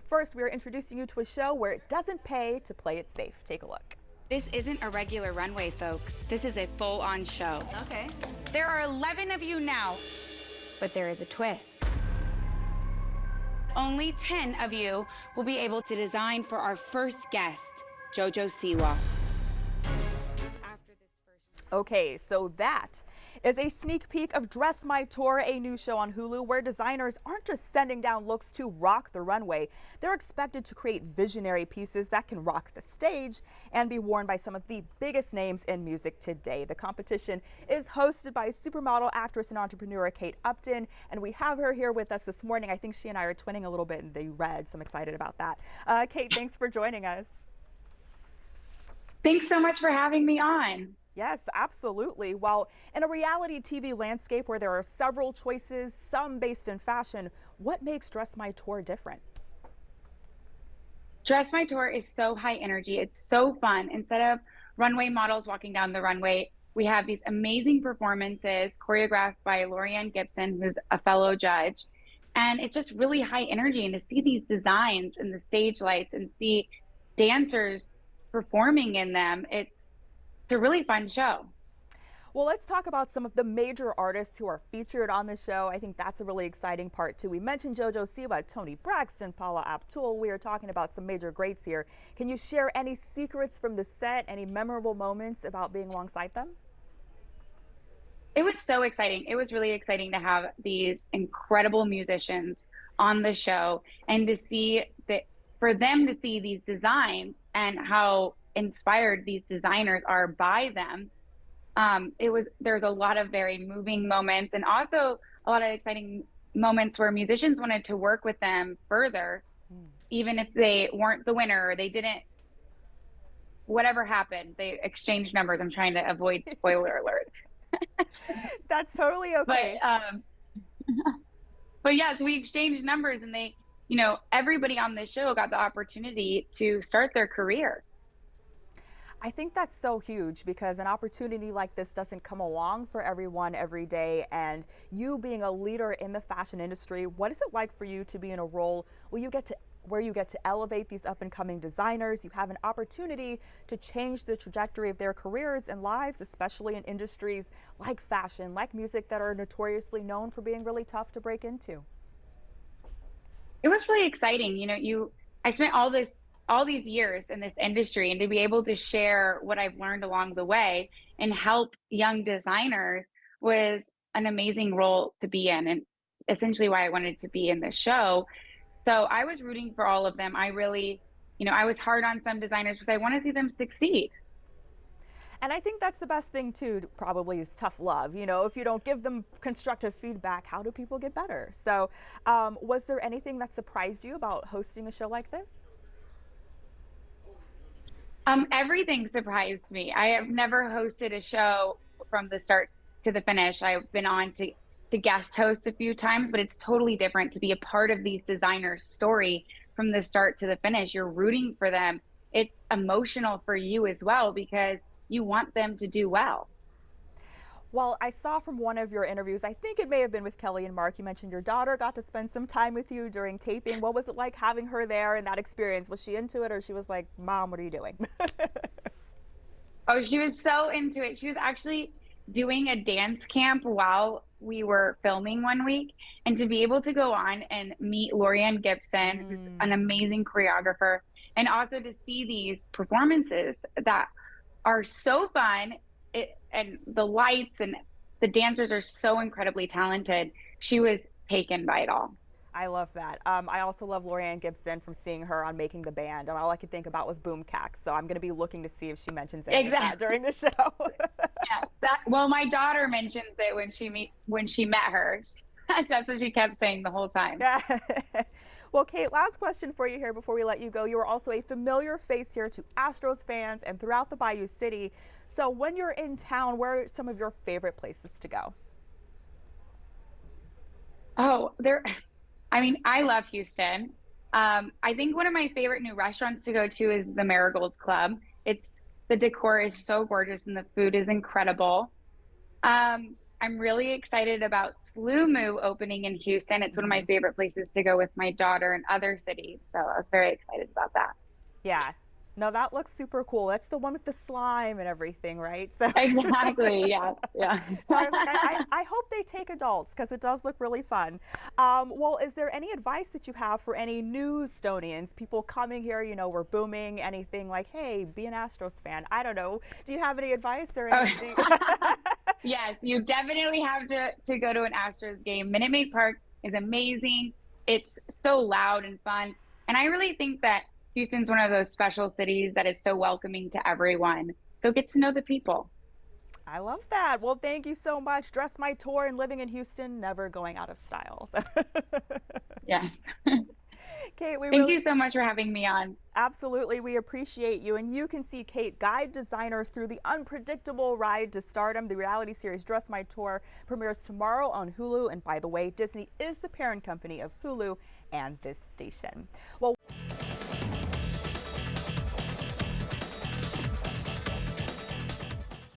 First, we are introducing you to a show where it doesn't pay to play it safe. Take a look. This isn't a regular runway, folks. This is a full-on show. Okay. There are 11 of you now, but there is a twist. Only 10 of you will be able to design for our first guest, JoJo Siwa. Okay, so that is a sneak peek of Dress My Tour, a new show on Hulu where designers aren't just sending down looks to rock the runway. They're expected to create visionary pieces that can rock the stage and be worn by some of the biggest names in music today. The competition is hosted by supermodel, actress, and entrepreneur Kate Upton, and we have her here with us this morning. I think she and I are twinning a little bit in the red, so I'm excited about that. Kate, thanks for joining us. Thanks so much for having me on. Yes, absolutely. Well, in a reality TV landscape where there are several choices, some based in fashion, what makes Dress My Tour different? Dress My Tour is so high energy. It's so fun. Instead of runway models walking down the runway, we have these amazing performances choreographed by Lorianne Gibson, who's a fellow judge. And it's just really high energy. And to see these designs and the stage lights and see dancers performing in them, it's a really fun show. Well, let's talk about some of the major artists who are featured on the show. I think that's a really exciting part too. We mentioned JoJo Siwa, Toni Braxton, Paula Abdul. We are talking about some major greats here. Can you share any secrets from the set, any memorable moments about being alongside them? It was so exciting. It was really exciting to have these incredible musicians on the show and to see that, for them to see these designs and how inspired these designers are by them. There's a lot of very moving moments and also a lot of exciting moments where musicians wanted to work with them further, even if they weren't the winner or they didn't, whatever happened, they exchanged numbers. I'm trying to avoid spoiler alert. That's totally okay. But yes, we exchanged numbers and they, everybody on this show got the opportunity to start their career. I think that's so huge because an opportunity like this doesn't come along for everyone every day. And you being a leader in the fashion industry, what is it like for you to be in a role where you get to elevate these up and coming designers? You have an opportunity to change the trajectory of their careers and lives, especially in industries like fashion, like music, that are notoriously known for being really tough to break into. It was really exciting. I spent all these years in this industry, and to be able to share what I've learned along the way and help young designers was an amazing role to be in, and essentially why I wanted to be in this show. So I was rooting for all of them. I really, I was hard on some designers because I want to see them succeed. And I think that's the best thing too, probably, is tough love. If you don't give them constructive feedback, how do people get better? So was there anything that surprised you about hosting a show like this? Everything surprised me. I have never hosted a show from the start to the finish. I've been on to guest host a few times, but it's totally different to be a part of these designers' story from the start to the finish. You're rooting for them. It's emotional for you as well because you want them to do well. Well, I saw from one of your interviews, I think it may have been with Kelly and Mark, you mentioned your daughter got to spend some time with you during taping. What was it like having her there and that experience? Was she into it, or she was like, Mom, what are you doing? Oh, she was so into it. She was actually doing a dance camp while we were filming one week. And to be able to go on and meet Lorianne Gibson, who's an amazing choreographer, and also to see these performances that are so fun, and the lights and the dancers are so incredibly talented. She was taken by it all. I love that. I also love Lorianne Gibson from seeing her on Making the Band, and all I could think about was Boom Cax. So I'm going to be looking to see if she mentions any of that during the show. Yeah, well, my daughter mentions it when she met her. That's what she kept saying the whole time. Yeah. Well, Kate, last question for you here before we let you go. You are also a familiar face here to Astros fans and throughout the Bayou City. So when you're in town, where are some of your favorite places to go? Oh, I love Houston. I think one of my favorite new restaurants to go to is the Marigold Club. The decor is so gorgeous and the food is incredible. I'm really excited about Slumu opening in Houston. It's one of my favorite places to go with my daughter and other cities. So I was very excited about that. Yeah. No, that looks super cool. That's the one with the slime and everything, right? So, Exactly. Yeah. Yeah. so I was like, I hope they take adults because it does look really fun. Well, is there any advice that you have for any new Stonians, people coming here, you know, we're booming, anything like, hey, be an Astros fan? I don't know. Do you have any advice or Oh, anything? yes, you definitely have to go to an Astros game. Minute Maid Park is amazing. It's so loud and fun. And I really think that Houston's one of those special cities that is so welcoming to everyone. So get to know the people. I love that. Well, thank you so much. Dress My Tour and living in Houston, never going out of style. Yes. Kate, we Thank really you so much for having me on. absolutely we appreciate you. And you can see Kate guide designers through the unpredictable ride to stardom. The reality series Dress My Tour premieres tomorrow on Hulu. And by the way, Disney is the parent company of Hulu and this station. Well,